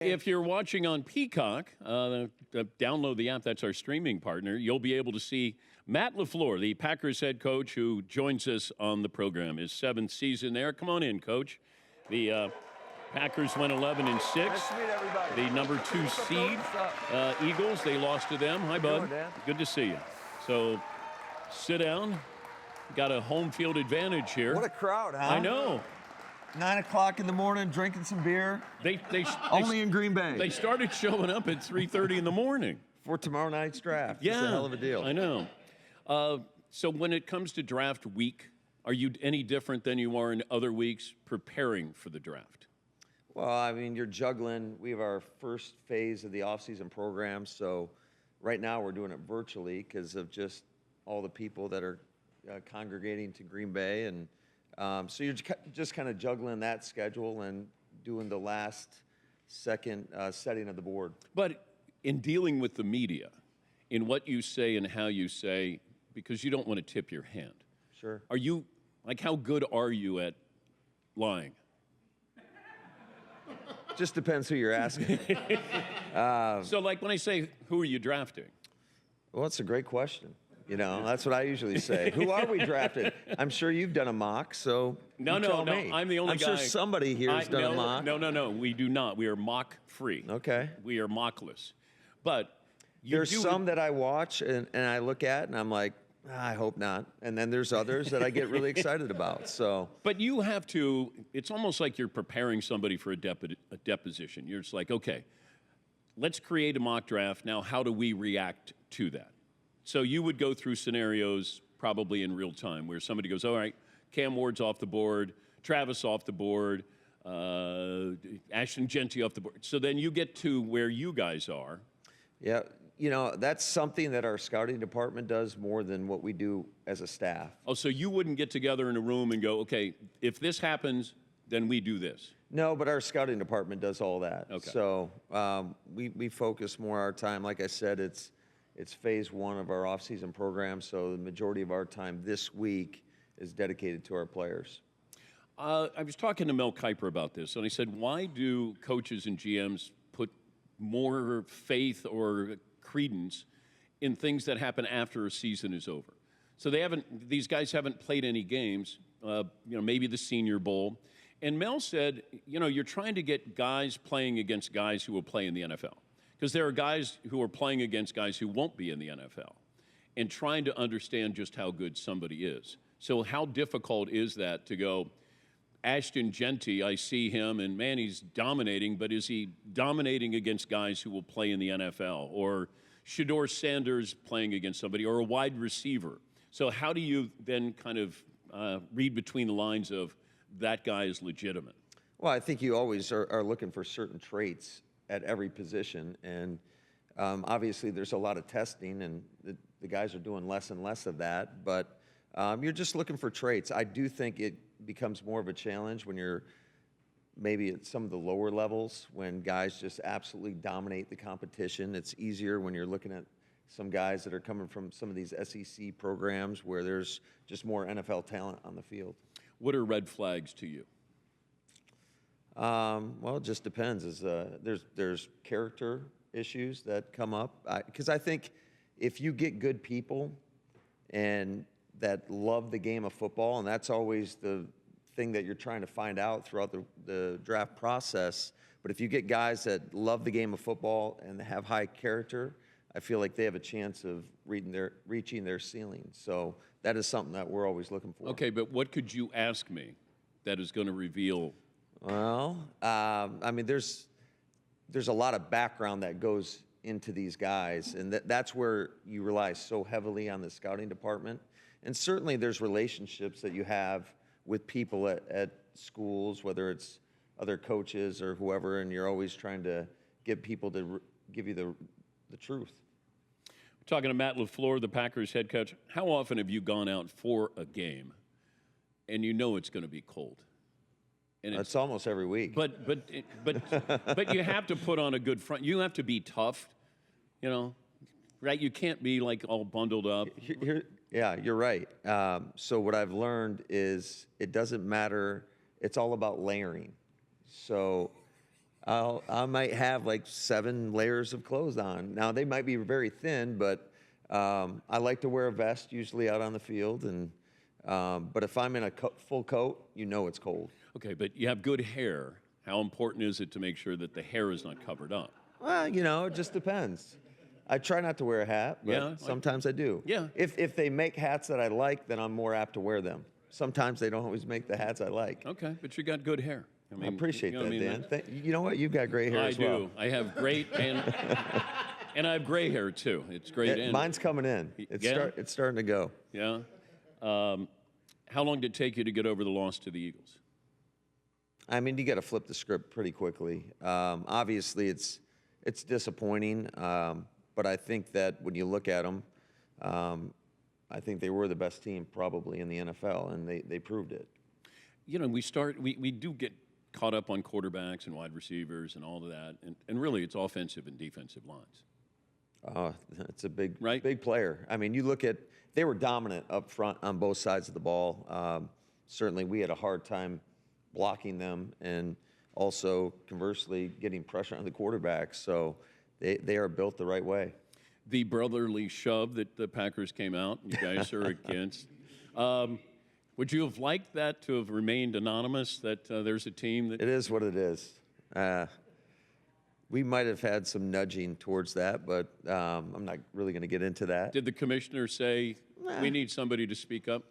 If you're watching on Peacock, download the app. That's our streaming partner. You'll be able to see Matt LaFleur, the Packers head coach, who joins us on the program. His 7th season there. Come on in, Coach. The Packers went 11-6. Nice to meet everybody. The number 2 seed, Eagles, they lost to them. Hi, bud. Good to see you. So, sit down. Got a home field advantage here. What a crowd, huh? I know. 9 o'clock in the morning, drinking some beer. Only in Green Bay. They started showing up at 3:30 in the morning. For tomorrow night's draft. Yeah. It's a hell of a deal. I know. So when it comes to draft week, are you any different than you are in other weeks preparing for the draft? Well, I mean, you're juggling. We have our first phase of the offseason program, so right now we're doing it virtually because of just all the people that are congregating to Green Bay. And so you're just kind of juggling that schedule and doing the last second setting of the board. But in dealing with the media, in what you say and how you say, because you don't want to tip your hand. Sure. Are you, like, how good are you at lying? Just depends who you're asking. So, like, when I say, who are you drafting? Well, that's a great question. You know, that's what I usually say. Who are we drafting? I'm sure you've done a mock, so No, I'm the only guy. I'm sure somebody here has done a mock. No, we do not. We are mock-free. Okay. We are mockless. But there's some that I watch and I look at and I'm like, I hope not. And then there's others that I get really excited about. So. But you have to, it's almost like you're preparing somebody for a deposition. You're just like, okay, let's create a mock draft. Now, how do we react to that? So you would go through scenarios probably in real time where somebody goes, all right, Cam Ward's off the board, Travis off the board, Ashton Jeanty off the board. So then you get to where you guys are. Yeah, you know, that's something that our scouting department does more than what we do as a staff. Oh, so you wouldn't get together in a room and go, okay, if this happens, then we do this. No, but our scouting department does all that. Okay. So we focus more our time. Like I said, it's phase 1 of our off-season program, so the majority of our time this week is dedicated to our players. I was talking to Mel Kiper about this, and I said, why do coaches and GMs put more faith or credence in things that happen after a season is over? So these guys haven't played any games, maybe the Senior Bowl. And Mel said, you're trying to get guys playing against guys who will play in the NFL. Because there are guys who are playing against guys who won't be in the NFL and trying to understand just how good somebody is. So how difficult is that to go, Ashton Jeanty, I see him, and man, he's dominating, but is he dominating against guys who will play in the NFL? Or Shedeur Sanders playing against somebody, or a wide receiver? So how do you then kind of read between the lines of that guy is legitimate? Well, I think you always are looking for certain traits at every position, and obviously there's a lot of testing, and the guys are doing less and less of that, but you're just looking for traits. I do think it becomes more of a challenge when you're maybe at some of the lower levels, when guys just absolutely dominate the competition. It's easier when you're looking at some guys that are coming from some of these SEC programs where there's just more NFL talent on the field. What are red flags to you? Well, it just depends. There's character issues that come up. Because I think if you get good people and that love the game of football, and that's always the thing that you're trying to find out throughout the draft process. But if you get guys that love the game of football and have high character, I feel like they have a chance of reaching their ceiling. So that is something that we're always looking for. Okay, but what could you ask me that is going to reveal? Well, I mean, there's a lot of background that goes into these guys, and that's where you rely so heavily on the scouting department. And certainly there's relationships that you have with people at schools, whether it's other coaches or whoever, and you're always trying to get people to give you the truth. We're talking to Matt LaFleur, the Packers head coach. How often have you gone out for a game and you know it's going to be cold? And it's almost every week. But you have to put on a good front. You have to be tough, right? You can't be like all bundled up. Yeah, you're right. So what I've learned is it doesn't matter. It's all about layering. So I might have like 7 layers of clothes on. Now they might be very thin, but I like to wear a vest usually out on the field. And but if I'm in a full coat, you know it's cold. Okay, but you have good hair. How important is it to make sure that the hair is not covered up? Well, it just depends. I try not to wear a hat, but Yeah, sometimes I do. Yeah. If they make hats that I like, then I'm more apt to wear them. Sometimes they don't always make the hats I like. Okay, but you got good hair. I appreciate you know that, what I mean? Dan. You know what? You've got great hair I as well. do. I have great and I have gray hair too. It's great. Yeah, and, mine's coming in. It's starting to go. Yeah. How long did it take you to get over the loss to the Eagles? I mean, you got to flip the script pretty quickly. Obviously, it's disappointing, but I think that when you look at them, I think they were the best team probably in the NFL, and they proved it. We do get caught up on quarterbacks and wide receivers and all of that, and really it's offensive and defensive lines. It's a big, Right? big player. I mean, you look at they were dominant up front on both sides of the ball. Certainly, we had a hard time blocking them, and also conversely getting pressure on the quarterback. So they are built the right way. The brotherly shove that the Packers came out, you guys are against. Would you have liked that to have remained anonymous, that there's a team that... It is what it is. We might have had some nudging towards that, but I'm not really going to get into that. Did the commissioner say, we need somebody to speak up?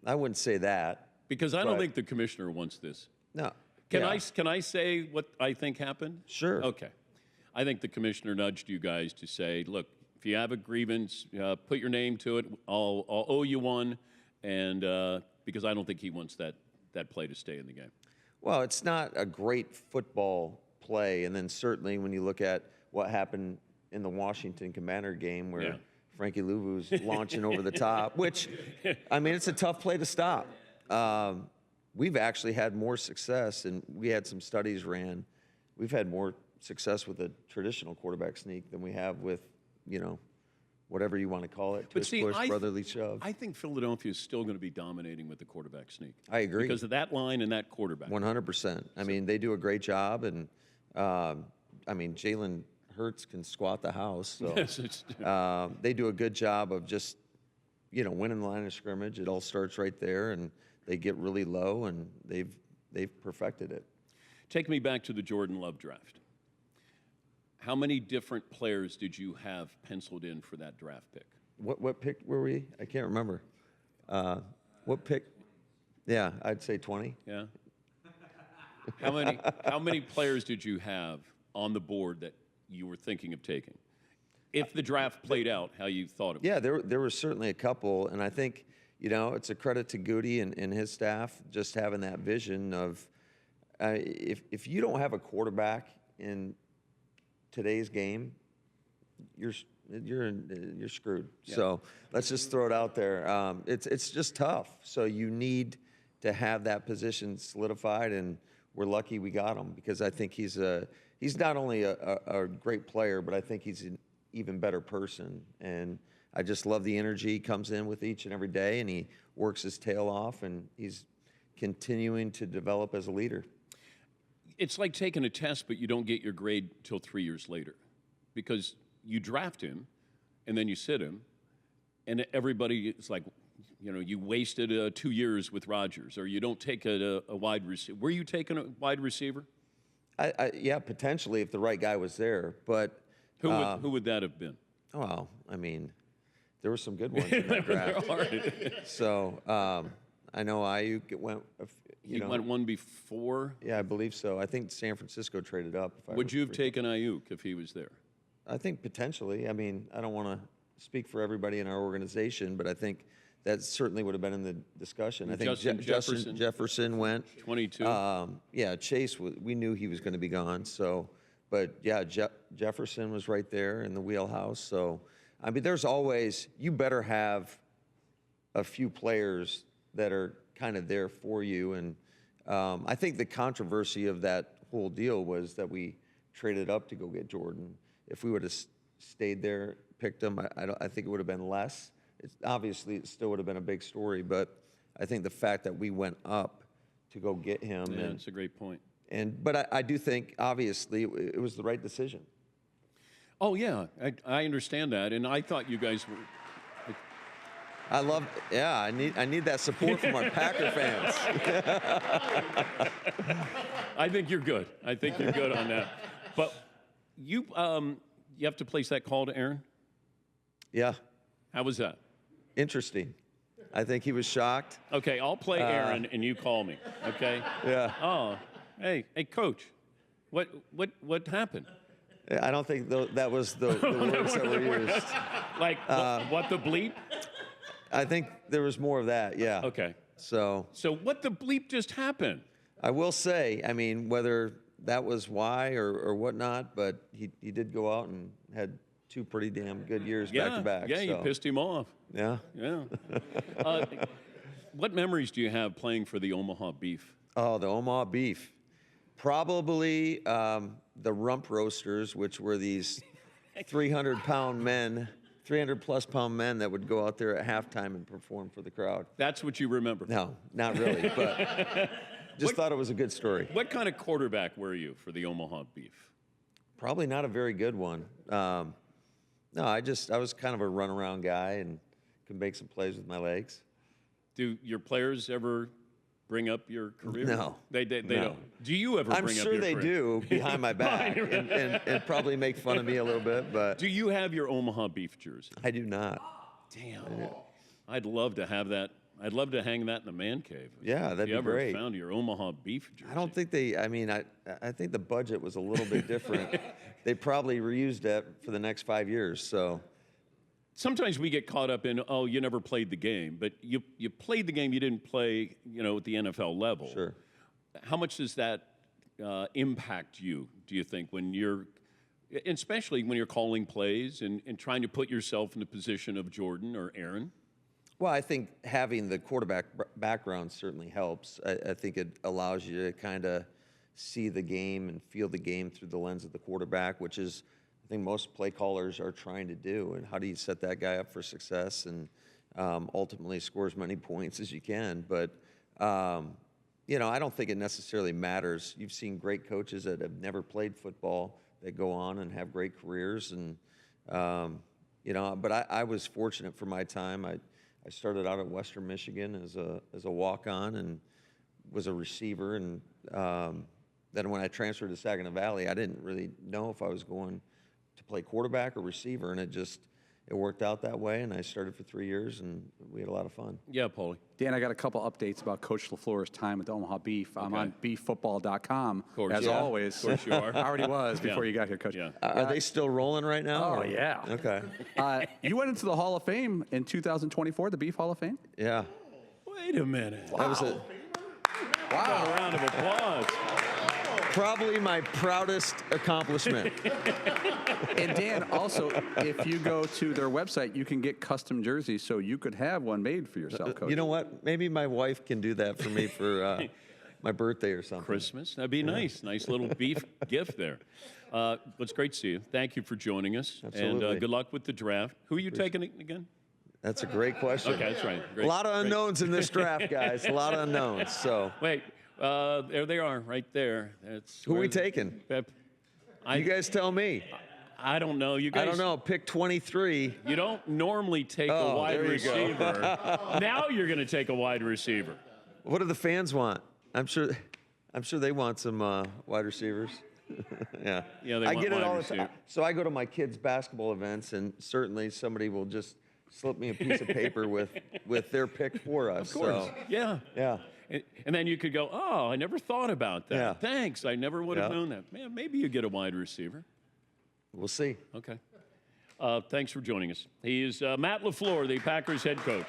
I wouldn't say that. Because I don't think the commissioner wants this. No. Can I say what I think happened? Sure. Okay. I think the commissioner nudged you guys to say, look, if you have a grievance, put your name to it. I'll owe you one, and because I don't think he wants that play to stay in the game. Well, it's not a great football play, and then certainly when you look at what happened in the Washington Commander game where Frankie Louvu's launching over the top, which, I mean, it's a tough play to stop. We've actually had more success, and we had some studies ran. We've had more success with a traditional quarterback sneak than we have with, whatever you want to call it, twist, push, brotherly shove. I think Philadelphia is still going to be dominating with the quarterback sneak. I agree. Because of that line and that quarterback. 100%. I mean, they do a great job, and Jalen Hurts can squat the house. So Yes, they do a good job of just, winning the line of scrimmage. It all starts right there, and they get really low, and they've perfected it. Take me back to the Jordan Love draft. How many different players did you have penciled in for that draft pick? What pick were we? I can't remember. What pick? Yeah, I'd say 20. Yeah. How many players did you have on the board that you were thinking of taking? If the draft played out how you thought it would. Yeah, there were certainly a couple, and I think it's a credit to Goody and his staff just having that vision of if you don't have a quarterback in today's game, you're screwed. Yeah. So let's just throw it out there. It's just tough. So you need to have that position solidified, and we're lucky we got him because I think he's not only a great player, but I think he's an even better person. And I just love the energy he comes in with each and every day, and he works his tail off, and he's continuing to develop as a leader. It's like taking a test, but you don't get your grade till 3 years later because you draft him and then you sit him, and everybody is like, you wasted 2 years with Rodgers, or you don't take a wide receiver. Were you taking a wide receiver? Yeah, potentially if the right guy was there, but who would that have been? Well, I mean, there were some good ones in that draft. So I know Ayuk went. He went one before? Yeah, I believe so. I think San Francisco traded up. Would you have taken Ayuk if he was there? I think potentially. I mean, I don't want to speak for everybody in our organization, but I think that certainly would have been in the discussion. I think Justin Jefferson went. 22. Yeah, Chase, we knew he was going to be gone. So, but yeah, Jefferson was right there in the wheelhouse. So, I mean, there's always, you better have a few players that are kind of there for you. And I think the controversy of that whole deal was that we traded up to go get Jordan. If we would have stayed there, picked him, I think it would have been less. Obviously, it still would have been a big story, but I think the fact that we went up to go get him. Yeah, that's a great point. But I do think, obviously, it was the right decision. Oh, yeah, I understand that. And I thought you guys were. I need that support from our Packer fans. I think you're good. I think you're good on that. But you have to place that call to Aaron? Yeah. How was that? Interesting. I think he was shocked. Okay, I'll play Aaron and you call me, okay? Yeah. Oh, hey, Coach, what happened? I don't think that was the words that were used. Like, what the bleep? I think there was more of that, yeah. Okay. So what the bleep just happened? I will say, I mean, whether that was why or whatnot, but he did go out and had 2 pretty damn good years back to back. Yeah, you pissed him off. Yeah. Yeah. What memories do you have playing for the Omaha Beef? Oh, the Omaha Beef. Probably the rump roasters, which were these 300-pound men, 300-plus pound men that would go out there at halftime and perform for the crowd. That's what you remember? No, not really, but just thought it was a good story. What kind of quarterback were you for the Omaha Beef? Probably not a very good one. No, I was kind of a runaround guy and could make some plays with my legs. Do your players ever bring up your career? No. They No. don't. Do you ever bring up your career? I'm sure they do behind my back and probably make fun of me a little bit, but Do you have your Omaha Beef jersey? I do not. Damn. I'd love to have that. I'd love to hang that in the man cave. Yeah, that'd be great. If you ever found your Omaha Beef jersey. I don't think I think the budget was a little bit different. They probably reused that for the next 5 years, so. Sometimes we get caught up in, oh, you never played the game, but you played the game, you didn't play, at the NFL level. Sure. How much does that impact you, do you think, when you're, especially when you're calling plays and trying to put yourself in the position of Jordan or Aaron? Well, I think having the quarterback background certainly helps. I think it allows you to kind of see the game and feel the game through the lens of the quarterback, which is, I think, most play callers are trying to do. And how do you set that guy up for success and ultimately score as many points as you can? But, I don't think it necessarily matters. You've seen great coaches that have never played football that go on and have great careers. And, but I was fortunate for my time. I started out at Western Michigan as a walk-on and was a receiver. And then when I transferred to Saginaw Valley, I didn't really know if I was going to play quarterback or receiver, and it worked out that way. And I started for 3 years, and we had a lot of fun. Yeah, Paulie. Dan, I got a couple updates about Coach LaFleur's time at the Omaha Beef. I'm on beeffootball.com, as always. Of course you are. I already was before you got here, Coach. Yeah. Are they still rolling right now? Oh, yeah. Okay. You went into the Hall of Fame in 2024, the Beef Hall of Fame? Yeah. Wait a minute. That was Wow, a round of applause. probably my proudest accomplishment. And Dan, also, if you go to their website, you can get custom jerseys, so you could have one made for yourself, Coach. You know what? Maybe my wife can do that for me for my birthday or something. Christmas. That'd be nice. Nice little beef gift there. It's great to see you. Thank you for joining us. Absolutely. And good luck with the draft. Who are you taking again? That's a great question. Okay, that's right. Great, a lot of unknowns in this draft, guys. A lot of unknowns. So Wait, there they are, right there. who are we taking? You guys tell me. I don't know. You guys. I don't know. Pick 23. You don't normally take a wide there you go. receiver. Now you're going to take a wide receiver. What do the fans want? I'm sure they want some wide receivers. Yeah. Yeah, they I want get it wide all the receiver. time. So I go to my kids' basketball events, and certainly somebody will just slip me a piece of paper with their pick for us. Of course. So, Yeah. yeah. And then you could go, oh, I never thought about that. Yeah. Thanks. I never would have Yeah. known that. Man, maybe you get a wide receiver. We'll see. Okay. Thanks for joining us. He is Matt LaFleur, the Packers head coach.